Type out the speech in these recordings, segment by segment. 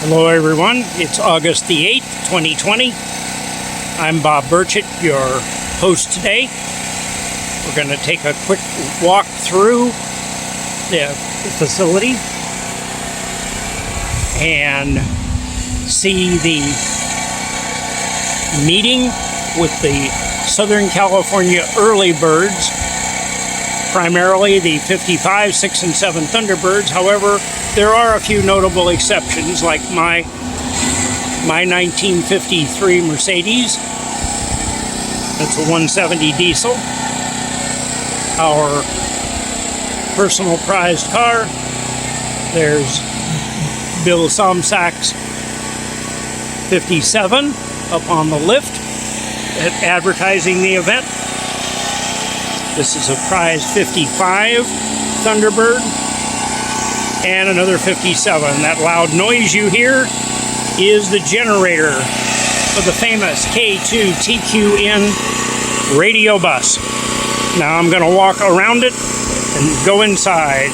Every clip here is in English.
Hello everyone, it's August the 8th, 2020. I'm Bob Burchett, your host today. We're going to take a quick walk through the facility and see the meeting with the Southern California early birds, primarily the 55, 6, and 7 Thunderbirds. However, there are a few notable exceptions, like my 1953 Mercedes. That's a 170 diesel. Our personal prized car. There's Bill Somsack's 57 up on the lift, advertising the event. This is a prize 55 Thunderbird and another 57. That loud noise you hear is the generator for the famous K2TQN radio bus. Now I'm going to walk around it and go inside.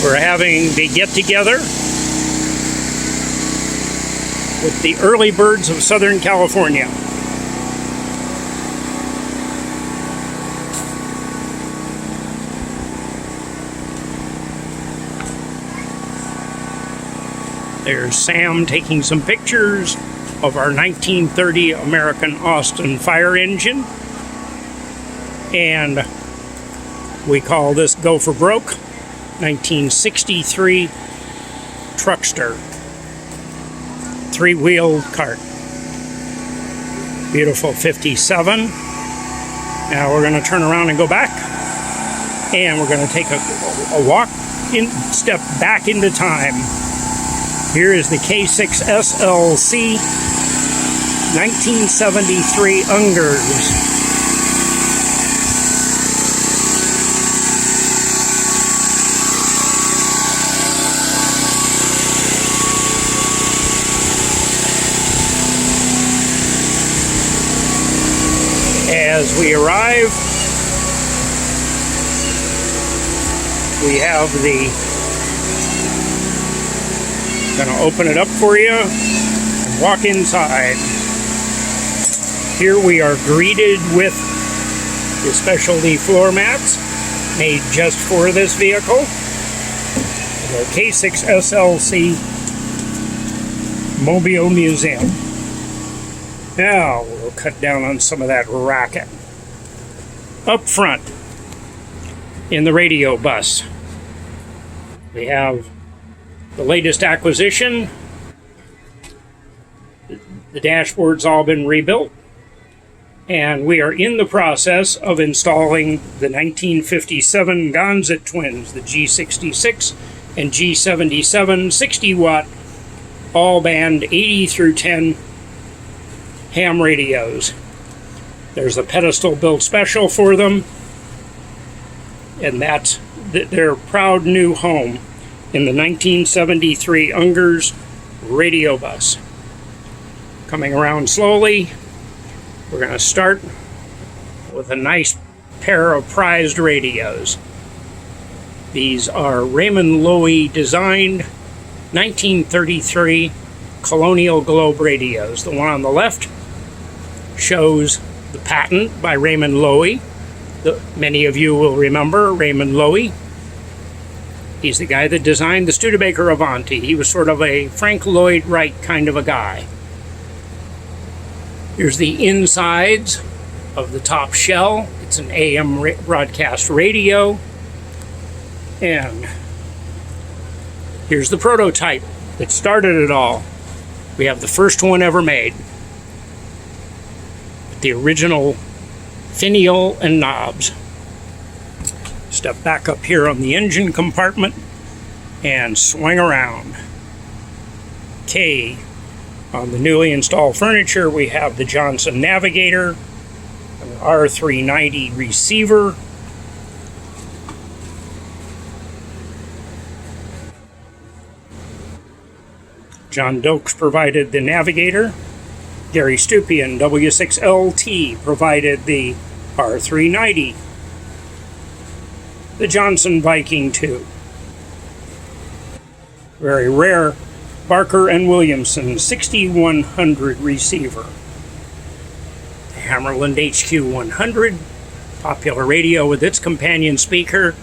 We're having the get-together with the early birds of Southern California. There's Sam taking some pictures of our 1930 American Austin fire engine. And we call this Go for Broke. 1963 truckster, three-wheeled cart. Beautiful 57. Now we're going to turn around and go back, and we're going to take a walk, step back into time. Here is the K6SLC 1973 Ungers. As we arrive, we have going to open it up for you and walk inside. Here we are greeted with the specialty floor mats made just for this vehicle. The K6SLC Mobile Museum. Now we'll cut down on some of that racket. Up front, in the radio bus, we have the latest acquisition. The dashboard's all been rebuilt, and we are in the process of installing the 1957 Gonzit twins, the G66 and G77 60-watt all-band 80 through 10 ham radios. There's a pedestal built special for them, and that's their proud new home in the 1973 Ungers radio bus. Coming around slowly, we're going to start with a nice pair of prized radios. These are Raymond Loewy designed 1933 Colonial Globe radios. The one on the left shows the patent by Raymond Loewy. Many of you will remember Raymond Loewy. He's the guy that designed the Studebaker Avanti. He was sort of a Frank Lloyd Wright kind of a guy. Here's the insides of the top shell. It's an AM broadcast radio. And here's the prototype that started it all. We have the first one ever made. The original finial and knobs. Step back up here on the engine compartment and swing around. Okay, on the newly installed furniture, we have the Johnson Navigator, an R390 receiver, John Dilks provided the navigator. Gary Stupian, W6LT, provided the R390. The Johnson Viking 2. Very rare Barker and Williamson 6100 receiver. The Hammerland HQ100, popular radio with its companion speaker,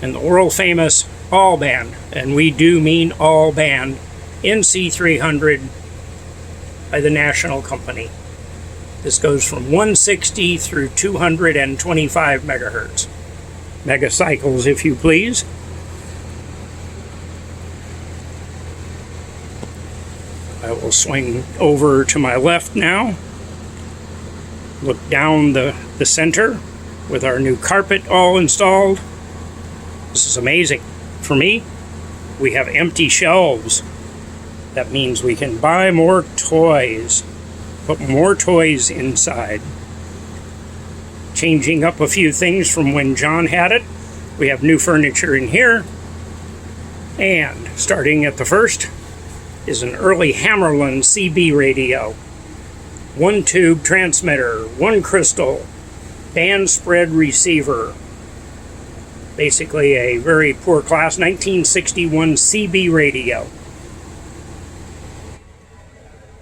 and the world famous all band, and we do mean all band, NC300 by the National Company. This goes from 160 through 225 megahertz. Megacycles, if you please. I will swing over to my left now. Look down the center with our new carpet all installed. This is amazing. For me, we have empty shelves. That means we can buy more toys, put more toys inside. Changing up a few things from when John had it. We have new furniture in here. And starting at the first is an early Hammerland CB radio. 1 tube transmitter, 1 crystal, band spread receiver. Basically a very poor class 1961 CB radio.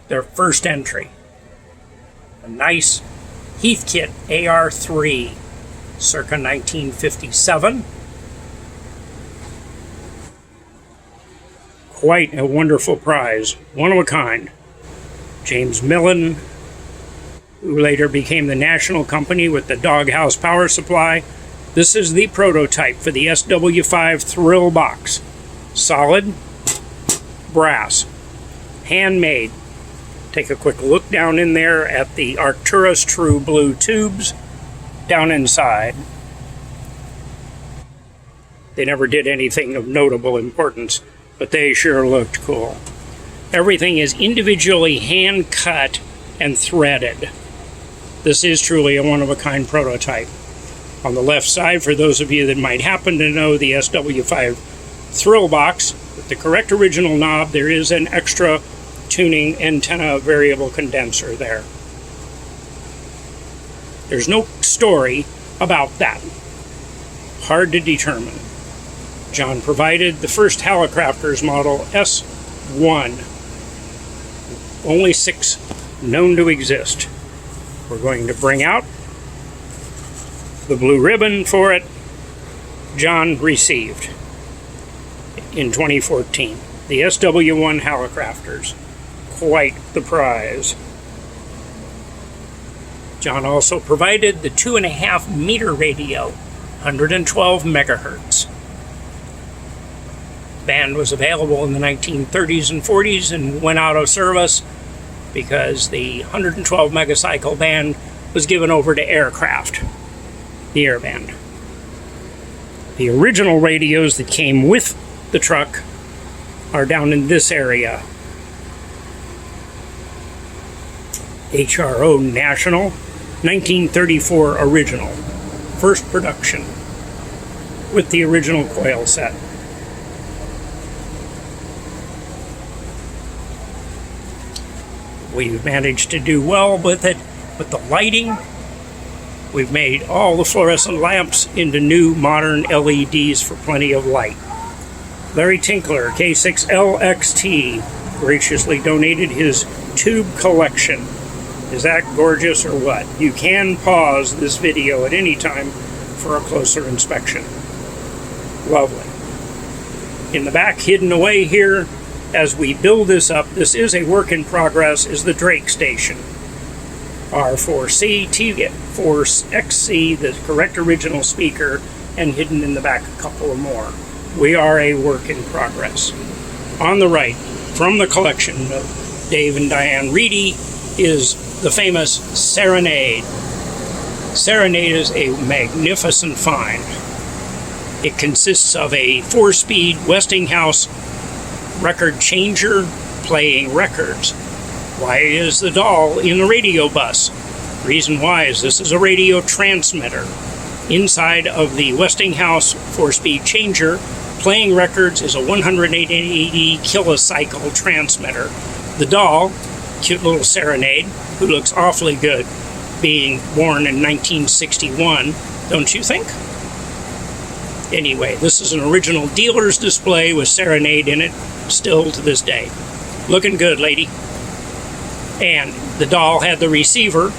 Their first entry. A nice Heathkit AR3, circa 1957. Quite a wonderful prize, one of a kind. James Millen, who later became the National Company with the Doghouse power supply. This is the prototype for the SW5 Thrill box. Solid, brass, handmade. Take a quick look down in there at the Arcturus True Blue tubes down inside. They never did anything of notable importance, but they sure looked cool. Everything is individually hand cut and threaded. This is truly a one-of-a-kind prototype. On the left side, for those of you that might happen to know the SW5 Thrill box, with the correct original knob, there is an extra tuning antenna variable condenser there. There's no story about that. Hard to determine. John provided the first Hallicrafters model S1. Only 6 known to exist. We're going to bring out the blue ribbon for it. John received in 2014. The SW1 Hallicrafters. Quite the prize. John also provided the 2.5 meter radio, 112 megahertz. Band was available in the 1930s and 40s and went out of service because the 112 megacycle band was given over to aircraft, the air band. The original radios that came with the truck are down in this area. HRO National, 1934 original, first production, with the original coil set. We've managed to do well with it, with the lighting. We've made all the fluorescent lamps into new modern LEDs for plenty of light. Larry Tinkler, K6LXT, graciously donated his tube collection. Is that gorgeous or what? You can pause this video at any time for a closer inspection. Lovely. In the back, hidden away here, as we build this up, this is a work in progress, is the Drake station. R4C, T4XC, the correct original speaker, and hidden in the back a couple of more. We are a work in progress. On the right, from the collection of Dave and Diane Reedy, is the famous Serenade. Serenade is a magnificent find. It consists of a 4-speed Westinghouse record changer playing records. Why is the doll in the radio bus? Reason why is this is a radio transmitter. Inside of the Westinghouse 4-speed changer playing records is a 180 kilocycle transmitter. The doll, cute little Serenade, who looks awfully good, being born in 1961, don't you think? Anyway, this is an original dealer's display with Serenade in it, still to this day. Looking good, lady. And the doll had the receiver,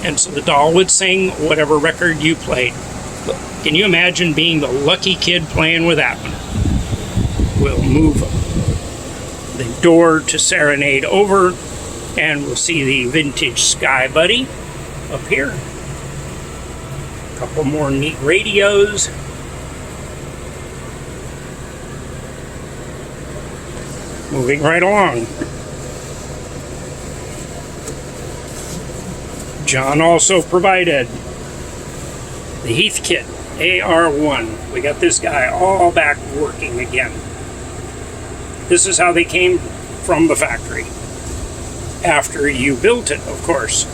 and so the doll would sing whatever record you played. Can you imagine being the lucky kid playing with that one? We'll move the door to Serenade over, and we'll see the vintage Sky Buddy up here. A couple more neat radios. Moving right along. John also provided the Heath kit, AR1. We got this guy all back working again. This is how they came from the factory. After you built it, of course.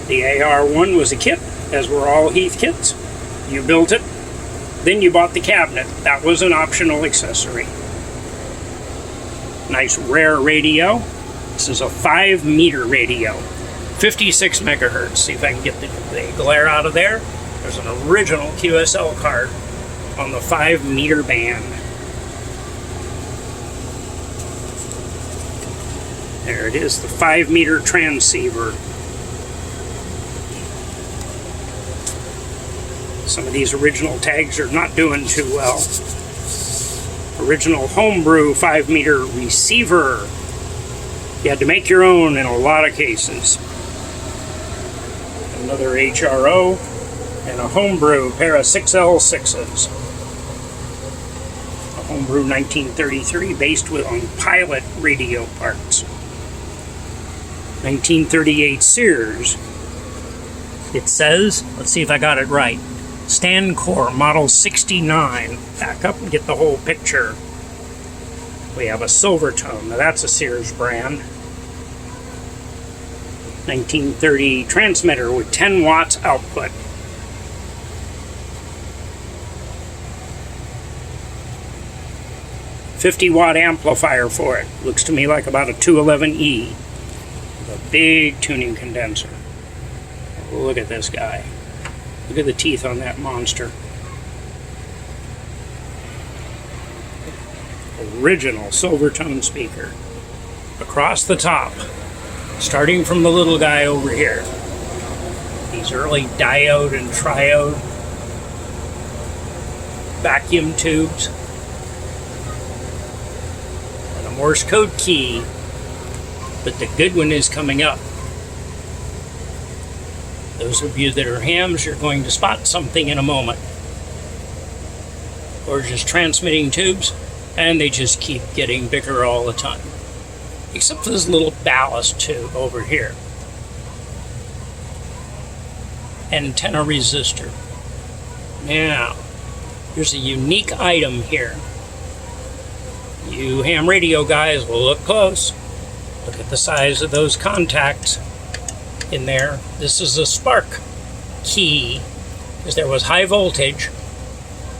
The AR1 was a kit, as were all Heath kits. You built it, then you bought the cabinet. That was an optional accessory. Nice rare radio. This is a 5-meter radio. 56 megahertz. See if I can get the glare out of there. There's an original QSL card on the 5-meter band. There it is, the 5-meter transceiver. Some of these original tags are not doing too well. Original homebrew 5-meter receiver. You had to make your own in a lot of cases. Another HRO and a homebrew pair of 6L6s. A homebrew 1933 based on Pilot radio parts. 1938 Sears. It says, let's see if I got it right, Stancore Model 69. Back up and get the whole picture. We have a Silvertone. Now that's a Sears brand. 1930 transmitter with 10 watts output. $50-watt amplifier for it. Looks to me like about a 211E. With a big tuning condenser. Look at this guy. Look at the teeth on that monster. Original Silvertone speaker. Across the top. Starting from the little guy over here. These early diode and triode vacuum tubes. And a Morse code key. But the good one is coming up. Those of you that are hams, you're going to spot something in a moment. Or just transmitting tubes, and they just keep getting bigger all the time. Except for this little ballast tube over here. Antenna resistor. Now, there's a unique item here. You ham radio guys will look close. Look at the size of those contacts in there. This is a spark key, because there was high voltage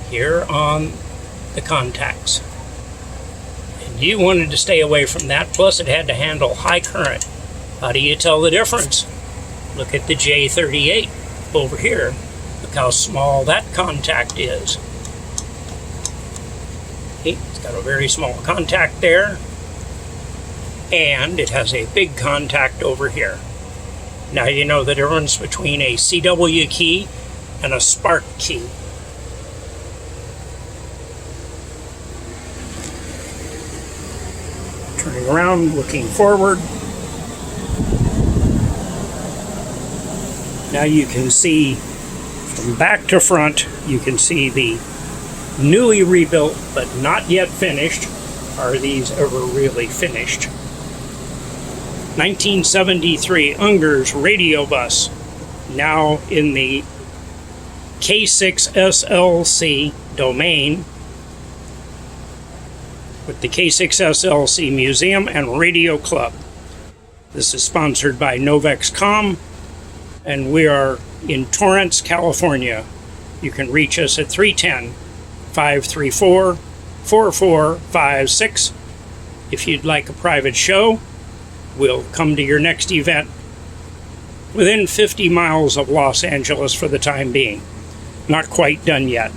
here on the contacts. And you wanted to stay away from that, plus it had to handle high current. How do you tell the difference? Look at the J38 over here. Look how small that contact is. Okay, it's got a very small contact there, and it has a big contact over here. Now you know the difference between a CW key and a spark key. Turning around, looking forward. Now you can see from back to front, you can see the newly rebuilt but not yet finished. Are these ever really finished? 1973 Unger's radio bus, now in the K6SLC domain, with the K6SLC Museum and Radio Club. This is sponsored by Novexcom, and we are in Torrance, California. You can reach us at 310-534-0999. 4456. If you'd like a private show, we'll come to your next event within 50 miles of Los Angeles for the time being. Not quite done yet.